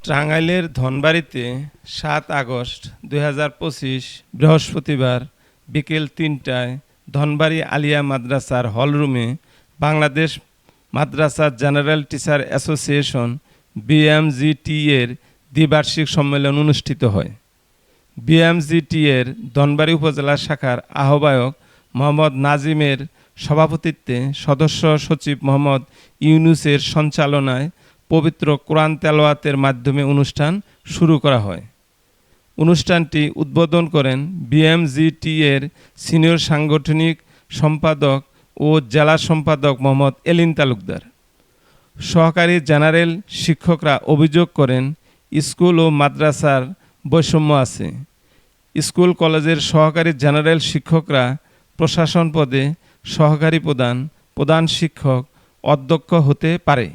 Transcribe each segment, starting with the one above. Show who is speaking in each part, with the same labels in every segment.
Speaker 1: টাঙ্গাইলের ধনবাড়ীতে ৭ আগস্ট ২০২৫ বৃহস্পতিবার বিকেল ৩টায় ধনবাড়ী আলিয়া মাদ্রাসার হলরুমে বাংলাদেশ মাদ্রাসা জেনারেল টিচার অ্যাসোসিয়েশন বিএমজিটি এর দ্বিবার্ষিক সম্মেলন অনুষ্ঠিত হয়। বিএমজিটি এর ধনবাড়ী উপজেলা শাখার আহ্বায়ক মোহাম্মদ নাজিমের সভাপতিত্বে সদস্য সচিব মোহাম্মদ ইউনুসের সঞ্চালনায় পবিত্র কোরআন তেলাওয়াতের মাধ্যমে অনুষ্ঠান শুরু করা হয়। অনুষ্ঠানটি উদ্বোধন করেন বিএমজিটি এর সিনিয়র সাংগঠনিক সম্পাদক ও জেলা সম্পাদক মোহাম্মদ এলিন তালুকদার। সহকারী জেনারেল শিক্ষকরা অভিযোগ করেন স্কুল ও মাদ্রাসার বৈষম্য আছে। স্কুল কলেজের সহকারী জেনারেল শিক্ষকরা প্রশাসন পদে সহকারী প্রধান শিক্ষক, অধ্যক্ষ হতে পারে,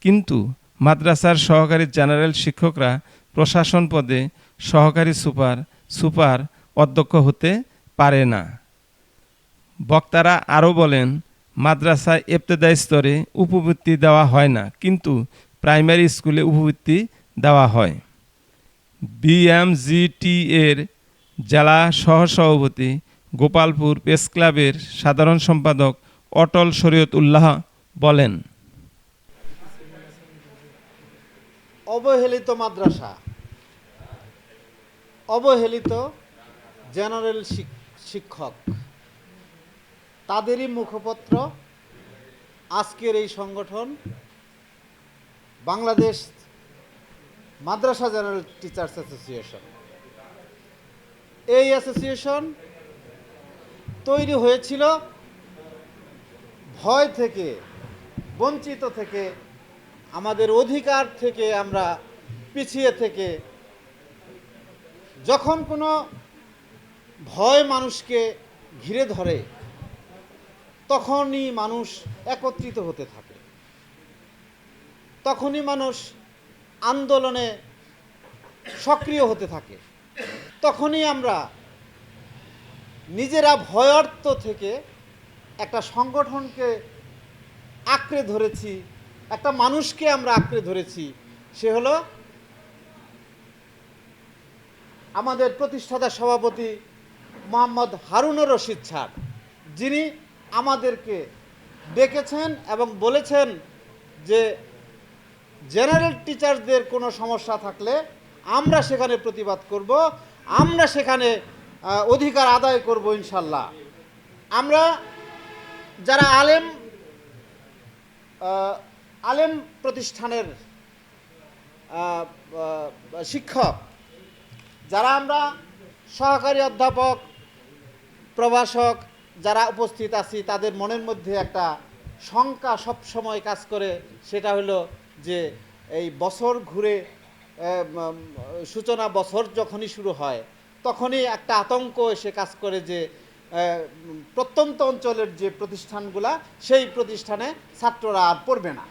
Speaker 1: কিন্তু মাদ্রাসার সহকারী জেনারেল শিক্ষকরা প্রশাসন পদে সহকারী সুপার, অধ্যক্ষ হতে পারে না। বক্তারা আরও বলেন, মাদ্রাসায় ইবতেদায়ী স্তরে উপবৃত্তি দেওয়া হয় না, কিন্তু প্রাইমারি স্কুলে উপবৃত্তি দেওয়া হয়। বিএমজিটি এর জেলা সহসভাপতি গোপালপুর প্রেস ক্লাবের সাধারণ সম্পাদক অটল শরীয়ত উল্লাহ বলেন,
Speaker 2: অবহেলিত মাদ্রাসা, অবহেলিত জেনারেল শিক্ষক, তাদেরই মুখপত্র আজকের এই সংগঠন বাংলাদেশ মাদ্রাসা জেনারেল টিচার্স অ্যাসোসিয়েশন। এই অ্যাসোসিয়েশন তৈরি হয়েছিল ভয় থেকে, বঞ্চিত থেকে, আমাদের অধিকার থেকে আমরা পিছিয়ে থেকে। যখন কোনো ভয় মানুষকে ঘিরে ধরে তখনই মানুষ একত্রিত হতে থাকে, তখনই মানুষ আন্দোলনে সক্রিয় হতে থাকে। তখনই আমরা নিজেরা ভয়ার্ত থেকে একটা সংগঠনকে আঁকড়ে ধরেছি, একটা মানুষকে আমরা আঁকড়ে ধরেছি। সে হলো আমাদের প্রতিষ্ঠাতা সভাপতি মোহাম্মদ হারুনুর রশিদ স্যার, যিনি আমাদেরকে ডেকেছেন এবং বলেছেন যে জেনারেল টিচারদের কোনো সমস্যা থাকলে আমরা সেখানে প্রতিবাদ করব, আমরা সেখানে অধিকার আদায় করব ইনশাল্লাহ। আমরা যারা আলেম প্রতিষ্ঠানের শিক্ষক, যারা আমরা সহকারী অধ্যাপক, প্রভাষক যারা উপস্থিত আছি, তাদের মনের মধ্যে একটা শঙ্কা সবসময় কাজ করে। সেটা হলো যে এই বছর ঘুরে সূচনা বছর যখনই শুরু হয় তখনই একটা আতঙ্ক এসে কাজ করে যে প্রত্যন্ত অঞ্চলের যে প্রতিষ্ঠানগুলা, সেই প্রতিষ্ঠানে ছাত্ররা আর পড়বে না,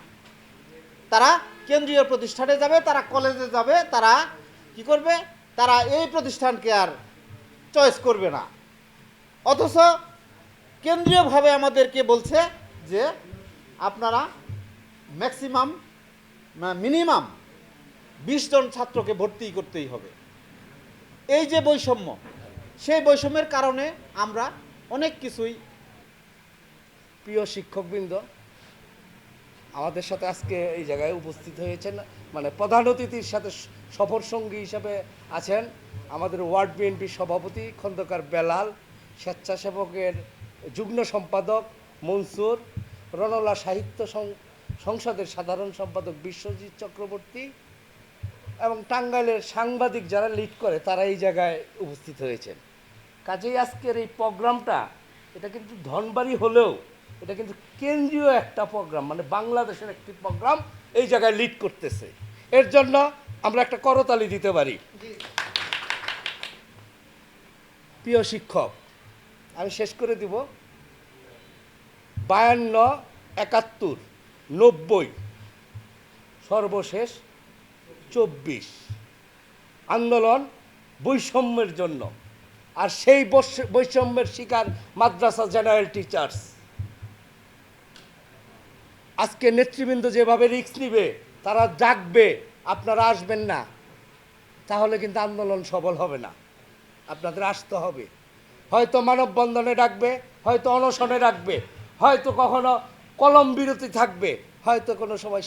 Speaker 2: তারা কেন্দ্রীয় প্রতিষ্ঠানে যাবে, তারা কলেজে যাবে, তারা কি করবে, তারা এই প্রতিষ্ঠানকে আর চয়েস করবে না। অথচ কেন্দ্রীয়ভাবে আমাদেরকে বলছে যে আপনারা মিনিমাম 20 জন ছাত্রকে ভর্তি করতেই হবে। এই যে বৈষম্য, সেই বৈষম্যের কারণে আমরা অনেক কিছুই।
Speaker 3: প্রিয় শিক্ষকবৃন্দ, আমাদের সাথে আজকে এই জায়গায় উপস্থিত হয়েছেন, মানে প্রধান অতিথির সাথে সফর সঙ্গী হিসাবে আছেন আমাদের ওয়ার্ড বিএনপির সভাপতি খন্দকার বেলাল, স্বেচ্ছাসেবকের যুগ্ম সম্পাদক মনসুর, রণলা সাহিত্য সংসদের সাধারণ সম্পাদক বিশ্বজিৎ চক্রবর্তী এবং টাঙ্গাইলের সাংবাদিক যারা লিড করে তারা এই জায়গায় উপস্থিত হয়েছেন। কাজেই আজকের এই প্রোগ্রামটা, এটা কিন্তু ধনবাড়ী হলেও এটা কিন্তু কেন্দ্রীয় একটা প্রোগ্রাম, মানে বাংলাদেশের একটি প্রোগ্রাম এই জায়গায় লিড করতেছে। এর জন্য আমরা একটা করতালি দিতে পারি। প্রিয় শিক্ষক, আমি শেষ করে দিব। 52, 71, 90, সর্বশেষ 24 আন্দোলন বৈষম্যের জন্য। আর সেই বৈষম্যের শিকার মাদ্রাসা জেনারেল টিচার্স। আজকে নেতৃবৃন্দ যেভাবে রিস্ক নিবে, তারা জাগবে, আপনারা আসবেন না, তাহলে কিন্তু আন্দোলন সফল হবে না। আপনাদের আসতে হবে। হয়তো মানববন্ধনে ডাকবে, হয়তো অনশনে ডাকবে, হয়তো কখনো কলম বিরতি থাকবে, হয়তো কোনো সময়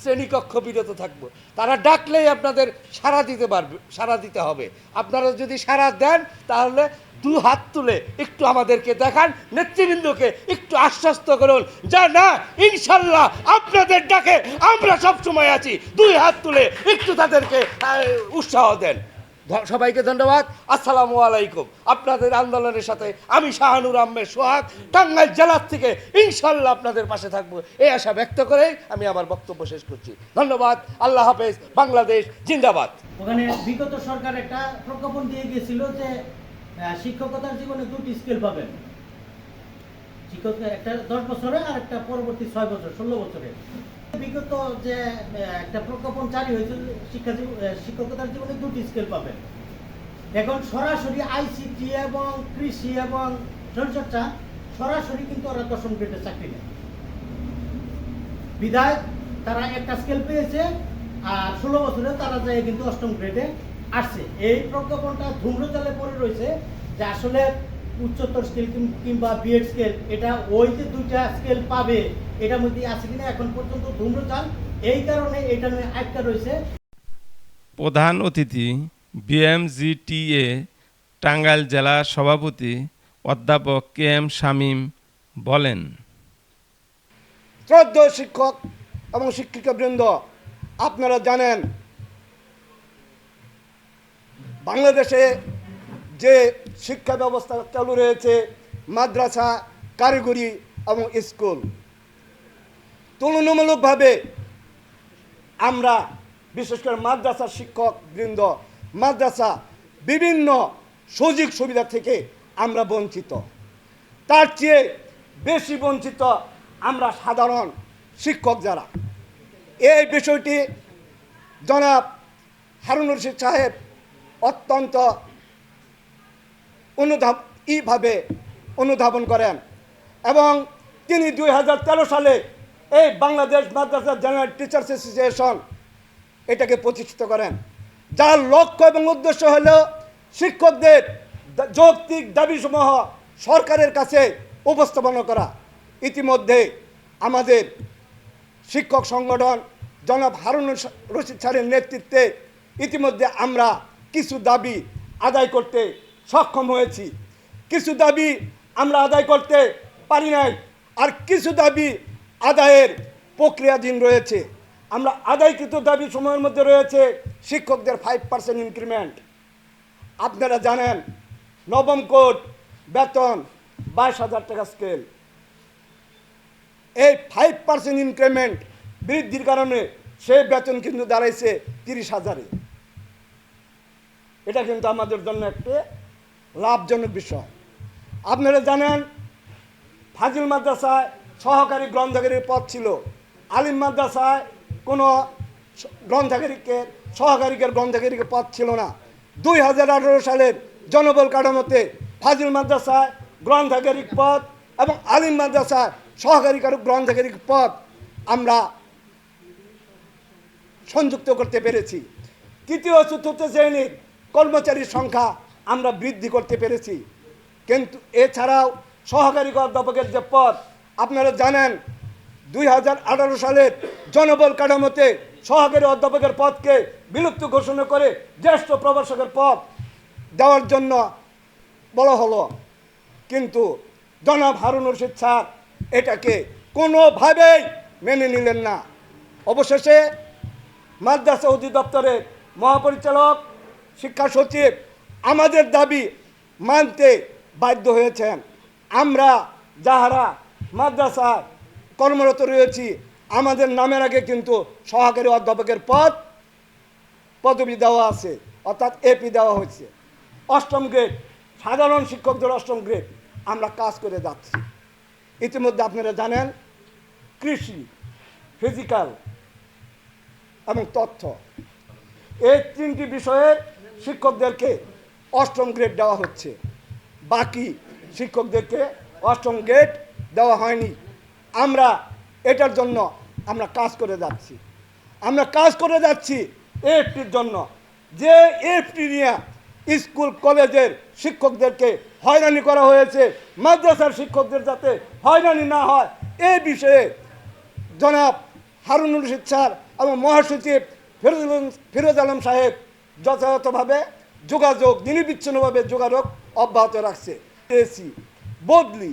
Speaker 3: শ্রেণীকক্ষ বিরত থাকবো। তারা ডাকলেই আপনাদের সাড়া দিতে হবে। আপনারা যদি সাড়া দেন, তাহলে দু হাত তুলে একটু আমাদেরকে দেখান, নেতৃবৃন্দকে একটু আশ্বস্ত করুন যা না, ইনশাল্লাহ আপনাদের ডাকে আমরা সব সময় আছি। দুই হাত তুলে একটু তাদেরকে উৎসাহ দেন। সবাইকে ধন্যবাদ। আসসালামু আলাইকুম। আপনাদের আন্দোলনের সাথে আমি শাহানুর আহমেদ সোহাগ টাঙ্গাইল জেলার থেকে ইনশাল্লাহ আপনাদের পাশে থাকবো, এই আশা ব্যক্ত করে আমি আমার বক্তব্য শেষ করছি। ধন্যবাদ। আল্লাহ হাফেজ। বাংলাদেশ জিন্দাবাদ।
Speaker 4: ওখানে বিগত সরকার একটা প্রজ্ঞাপন দিয়ে গিয়েছিল যে শিক্ষকতার জীবনে দুটি স্কেল পাবেন, শিক্ষক একটা 10 বছরে আর একটা পরবর্তী 6 বছর 16 বছরে। বিগত যে একটা প্রজ্ঞাপন জারি হয়েছিল শিক্ষকতার জীবনে দুটি স্কেল পাবেন। এখন সরাসরি আইসিটি এবং কৃষি এবং শরীরচর্চা সরাসরি কিন্তু ওরা 10ম গ্রেডের চাকরি নেয়। বিধায় তারা একটা স্কেল পেয়েছে আর 16 বছরে তারা যায় কিন্তু 8ম গ্রেডে আসছে। এই প্রজ্ঞাপনটা ধূম্রজালে পড়ে রয়েছে যে আসলে উচ্চতর স্কেল কিংবা বিএড স্কেল এটা ওই যে দুইটা স্কেল পাবে এটার মধ্যে আছে কিনা এখন পর্যন্ত ধূম্রজাল, এই কারণে এটা নিয়ে আটকা রয়েছে।
Speaker 1: প্রধান অতিথি বিএমজিটিএ টাঙ্গাইল জেলা সভাপতি অধ্যাপক কে এম শামীম বলেন,
Speaker 5: শ্রদ্ধেয় শিক্ষক এবং শিক্ষিকাবৃন্দ, আপনারা জানেন বাংলাদেশে যে শিক্ষা ব্যবস্থা চালু রয়েছে, মাদ্রাসা, কারিগরি এবং স্কুল, তুলনামূলকভাবে আমরা বিশেষ করে মাদ্রাসার শিক্ষকবৃন্দ, মাদ্রাসা বিভিন্ন সুযোগ সুবিধা থেকে আমরা বঞ্চিত। তার চেয়ে বেশি বঞ্চিত আমরা সাধারণ শিক্ষক যারা। এই বিষয়টি জনাব হারুন রশিদ সাহেব অত্যন্ত অনুধাবন করেন এবং তিনি 2013 সালে এই বাংলাদেশ মাদ্রাসা জেনারেল টিচার্স অ্যাসোসিয়েশন এটাকে প্রতিষ্ঠিত করেন, যার লক্ষ্য এবং উদ্দেশ্য হল শিক্ষকদের যৌক্তিক দাবিসমূহ সরকারের কাছে উপস্থাপনা করা। ইতিমধ্যে আমাদের শিক্ষক সংগঠন জনাব হারুন রশিদ স্যারের নেতৃত্বে ইতিমধ্যে আমরা কিছু দাবি আদায় করতে সক্ষম হয়েছি, কিছু দাবি আমরা আদায় করতে পারি নাই, আর কিছু দাবি আদায়ের প্রক্রিয়াধীন রয়েছে। আমরা আদায়কৃত দাবি সময়ের মধ্যে রয়েছে শিক্ষকদের 5% ইনক্রিমেন্ট। আপনারা জানেন নবম কোড বেতন 22,000 টাকা স্কেল, এই 5% ইনক্রিমেন্ট বৃদ্ধির কারণে সেই বেতন কিন্তু দাঁড়াইছে 30,000-এ। এটা কিন্তু আমাদের জন্য একটি লাভজনক বিষয়। আপনারা জানেন ফাজিল মাদ্রাসায় সহকারী গ্রন্থাগারির পদ ছিল, আলিম মাদ্রাসায় কোনো সহকারীদের গ্রন্থাগারিকের পদ ছিল না। 2018 সালের জনবল কাঠামোতে ফাজিল মাদ্রাসায় গ্রন্থাগারিক পদ এবং আলিম মাদ্রাসায় সহকারী গ্রন্থাগারিক পদ আমরা সংযুক্ত করতে পেরেছি। তৃতীয় ও চতুর্থ শ্রেণীর কর্মচারীর সংখ্যা আমরা বৃদ্ধি করতে পেরেছি। কিন্তু এছাড়াও সহকারী অধ্যাপকের যে পদ, আপনারা জানেন 2018 সালের জনবল কাঠামোতে সহকারী অধ্যাপকের পদকে বিলুপ্ত ঘোষণা করে জ্যেষ্ঠ প্রভাষকের পদ দেওয়ার জন্য বলা হলো, কিন্তু জনাব হারুন রশিদ স্যার এটাকে কোনোভাবেই মেনে নিলেন না। অবশেষে মাদ্রাসা অধিদপ্তরের মহাপরিচালক, শিক্ষা সচিব আমাদের দাবি মানতে বাধ্য হয়েছেন। আমরা যাহারা মাদ্রাসায় কর্মরত রয়েছি আমাদের নামের আগে কিন্তু সহকারী অধ্যাপকের পদবি দেওয়া আছে, অর্থাৎ এপি দেওয়া হয়েছে। 8ম গ্রেড সাধারণ শিক্ষকদের 8ম গ্রেড আমরা কাজ করে যাচ্ছি। ইতিমধ্যে আপনারা জানেন কৃষি, ফিজিক্যাল এবং তথ্য, এই 3টি বিষয়ের শিক্ষকদেরকে 8ম গ্রেড দেওয়া হচ্ছে, বাকি শিক্ষকদেরকে 8ম গ্রেড দেওয়া হয়নি। আমরা এটার জন্য আমরা কাজ করে যাচ্ছি। আমরা কাজ করে যাচ্ছি এএফটির জন্য, যে এএফটি নিয়ে স্কুল কলেজের শিক্ষকদেরকে হয়রানি করা হয়েছে, মাদ্রাসার শিক্ষকদের যাতে হয়রানি না হয় এই বিষয়ে জনাব হারুনুর রশিদ স্যার এবং মহাসচিব ফিরোজ আলম সাহেব যথাযথভাবে যোগাযোগ নিরবিচ্ছিন্নভাবে যোগাযোগ অব্যাহত রাখছে। এসি বদলি,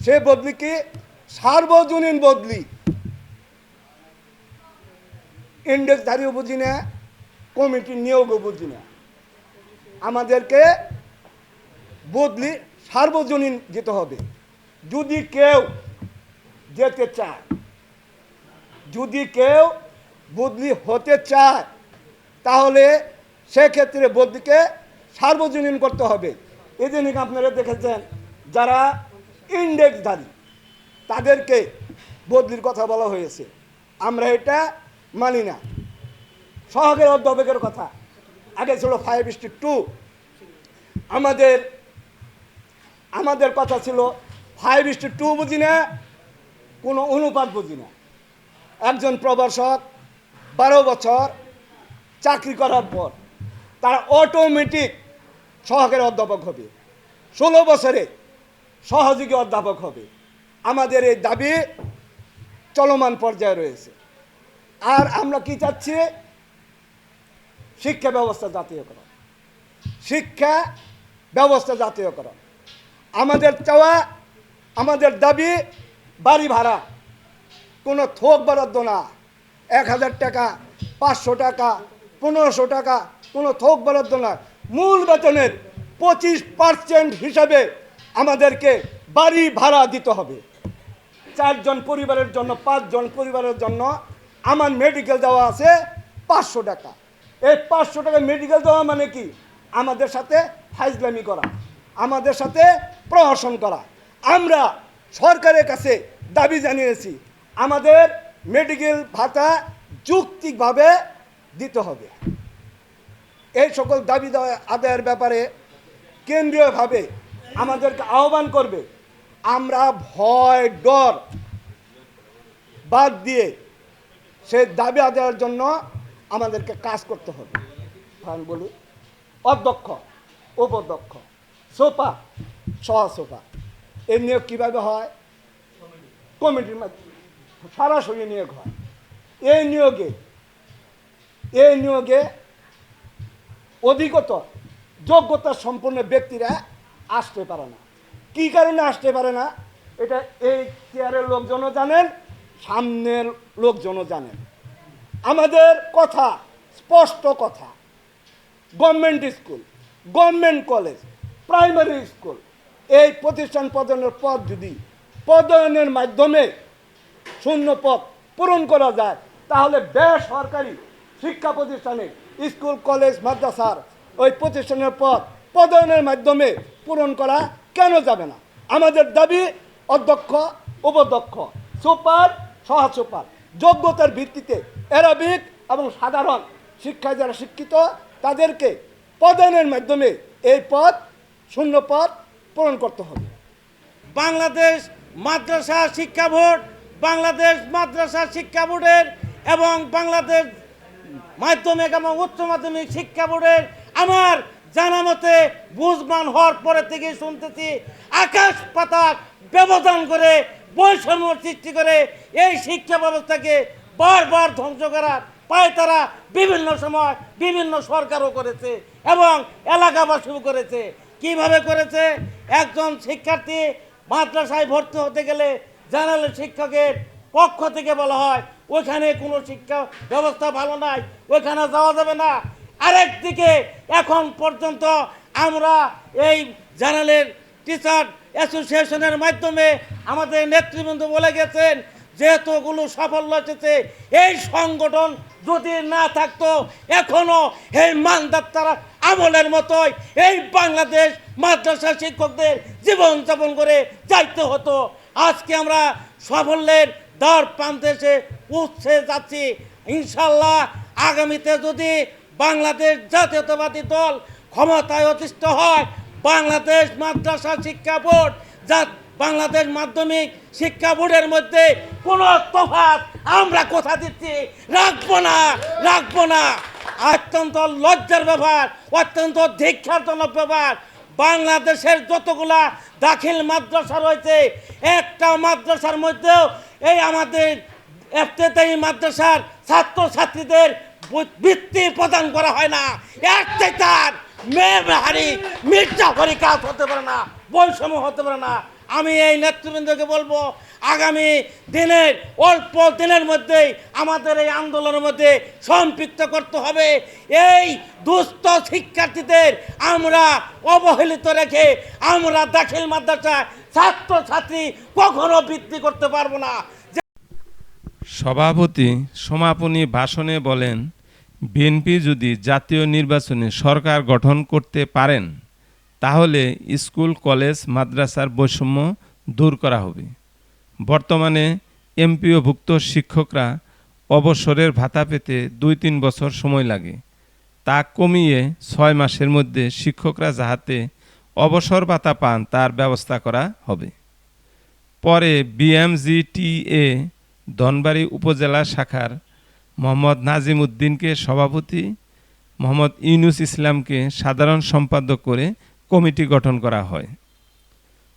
Speaker 5: সে বদলি কি সার্বজনীন বদলি, ইন্ডেক্সধারীও বুঝি না, কমিটির নিয়োগও বুঝি না। আমাদেরকে বদলি সার্বজনীন যেতে হবে। যদি কেউ যেতে চায়, যদি কেউ বদলি হতে চায়, তাহলে সেক্ষেত্রে বদলিকে সার্বজনীন করতে হবে। এদিন আপনারা দেখেছেন যারা ইন্ডেক্সধারী তাদেরকে বদলির কথা বলা হয়েছে, আমরা এটা মানি না। সহকারী অধ্যাপকের কথা আগে ছিল 5:2, আমাদের কথা ছিল 5:2 বুঝি না, কোনো অনুপাত বুঝি না। একজন প্রভাষক 12 বছর চাকরি করার পর তার অটোমেটিক সহকারী অধ্যাপক হবে, 16 বছরে সহযোগী অধ্যাপক হবে। আমাদের এই দাবি চলমান পর্যায়ে রয়েছে। আর আমরা কি চাচ্ছি? শিক্ষা ব্যবস্থা জাতীয়করণ, শিক্ষা ব্যবস্থা জাতীয়করণ। আমাদের চাওয়া, আমাদের দাবি বাড়ি ভাড়া কোনো থোক বরাদ্দ না। 1000 টাকা, 500 টাকা, 1500 টাকা কোনো থোক বরাদ্দ না। মূল বেতনের 25% হিসাবে আমাদেরকে বাড়ি ভাড়া দিতে হবে। 4 জন পরিবারের জন্য, 5 জন পরিবারের জন্য আমার মেডিকেল দেওয়া আছে 500 টাকা। এই 500 টাকা মেডিকেল দেওয়া মানে কি? আমাদের সাথে ফাইজলামি করা, আমাদের সাথে প্রহসন করা। আমরা সরকারের কাছে দাবি জানিয়েছি আমাদের মেডিকেল ভাতা যৌক্তিকভাবে দিতে হবে। এই সকল দাবি আদায়ের ব্যাপারে কেন্দ্রীয়ভাবে আমাদেরকে আহ্বান করবে। আমরা ভয় ডর বাদ দিয়ে সে দাবি আদায়ের জন্য আমাদেরকে কাজ করতে হবে। আমি বলি অধ্যক্ষ, উপাধ্যক্ষ, সোপা, সহসোপা এর নিয়োগ কীভাবে হয়? কমিটির মাধ্যমে সরাসরি নিয়োগ হয়। এই নিয়োগে অধিকতর যোগ্যতা সম্পন্ন ব্যক্তিরা আসতে পারে না। কী কারণে আসতে পারে না? এটা এই চেয়ারের লোকজনও জানেন, সামনের লোকজনও জানেন। আমাদের কথা স্পষ্ট কথা, government school, government college, primary school এই প্রতিষ্ঠান পদায়নের পদ যদি পদায়নের মাধ্যমে শূন্য পদ পূরণ করা যায়, তাহলে বেসরকারি শিক্ষা প্রতিষ্ঠানে স্কুল কলেজ মাদ্রাসার ওই প্রতিষ্ঠানের পদ পদায়নের মাধ্যমে পূরণ করা কেন যাবে না? আমাদের দাবি অধ্যক্ষ, উপাধ্যক্ষ, সুপার, সহসুপার যোগ্যতার ভিত্তিতে অ্যারাবিক এবং সাধারণ শিক্ষায় যারা শিক্ষিত তাদেরকে পদায়নের মাধ্যমে এই পদ শূন্য পদ পূরণ করতে হবে।
Speaker 6: বাংলাদেশ মাদ্রাসা শিক্ষা বোর্ড, বাংলাদেশ মাদ্রাসা শিক্ষা বোর্ডের এবং বাংলাদেশ মাধ্যমিক এবং উচ্চ মাধ্যমিক শিক্ষা বোর্ডের আমার জানা মতে বুঝমান হওয়ার পরে থেকে শুনতেছি আকাশ পাতাল ব্যবধান করে বৈষম্য সৃষ্টি করে এই শিক্ষা ব্যবস্থাকে বারবার ধ্বংস করার পায় তারা বিভিন্ন সময় বিভিন্ন সরকারও করেছে এবং এলাকাবাসীও করেছে। কিভাবে করেছে? একজন শিক্ষার্থী মাদ্রাসায় ভর্তি হতে গেলে জেনারেল শিক্ষকের পক্ষ থেকে বলা হয় ওইখানে কোনো শিক্ষা ব্যবস্থা ভালো নাই, ওইখানে যাওয়া যাবে না। আরেকদিকে এখন পর্যন্ত আমরা এই জেনারেল টিচার অ্যাসোসিয়েশনের মাধ্যমে আমাদের নেতৃবৃন্দ বলে গেছেন যেহেতুগুলো সাফল্য এসেছে, এই সংগঠন যদি না থাকতো এখনো এই মানদাত্তারা আমলের মতোই এই বাংলাদেশ মাদ্রাসা শিক্ষকদের জীবনযাপন করে যাইতে হতো। আজকে আমরা সাফল্যের দ্বার প্রান্তে এসে পৌঁছে যাচ্ছি। ইনশাল্লাহ আগামীতে যদি বাংলাদেশ জাতীয়তাবাদী দল ক্ষমতায় অধিষ্ঠিত হয়, বাংলাদেশ মাদ্রাসা শিক্ষা বোর্ড যা বাংলাদেশ মাধ্যমিক শিক্ষা বোর্ডের মধ্যে কোনো তফাৎ আমরা কথা দিচ্ছি রাখবো না। অত্যন্ত লজ্জার ব্যাপার, অত্যন্ত ধিক্ষারজনক ব্যাপার। বাংলাদেশের যতগুলা দাখিল মাদ্রাসা রয়েছে, একটা মাদ্রাসার মধ্যেও এই আমাদের ইফতেদায়ী মাদ্রাসার ছাত্রছাত্রীদের বৃত্তি প্রদান করা হয় না। একটাই তার মেহারি মির্জাফরি কাজ হতে পারে না, বৈষম্য হতে পারে না। আমি এই নেতৃবৃন্দকে বলবো, আগামী দিনের অল্প দিনের মধ্যেই আমাদের এই আন্দোলনের মধ্যে সম্পৃক্ত করতে হবে। এই দুস্থ শিক্ষার্থীদের আমরা অবহেলিত রেখে আমরা দাখিল মাদ্রাসায় ছাত্রছাত্রী কখনো বৃদ্ধি করতে পারবো না।
Speaker 1: সভাপতি সমাপনী ভাষণে বলেন, বিএনপি যদি জাতীয় নির্বাচনে সরকার গঠন করতে পারেন তাহলে স্কুল কলেজ মাদ্রাসার বৈষম্য দূর করা হবে। বর্তমানে এমপিওভুক্ত শিক্ষকরা অবসরের ভাতা পেতে 2-3 বছর সময় লাগে, তা কমিয়ে 6 মাসের মধ্যে শিক্ষকরা যাহাতে অবসর ভাতা পান তার ব্যবস্থা করা হবে। পরে বিএমজিটিএ ধনবাড়ী উপজেলা শাখার মোহাম্মদ নাজিম উদ্দিনকে সভাপতি, মোহাম্মদ ইউনুস ইসলামকে সাধারণ সম্পাদক করে কমিটি গঠন করা হয়।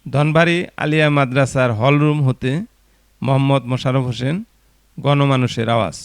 Speaker 1: ধনবাড়ী আলিয়া মাদ্রাসার হলরুম হতে মোহাম্মদ মোশাররফ হোসেন, গণমানুষের আওয়াজ।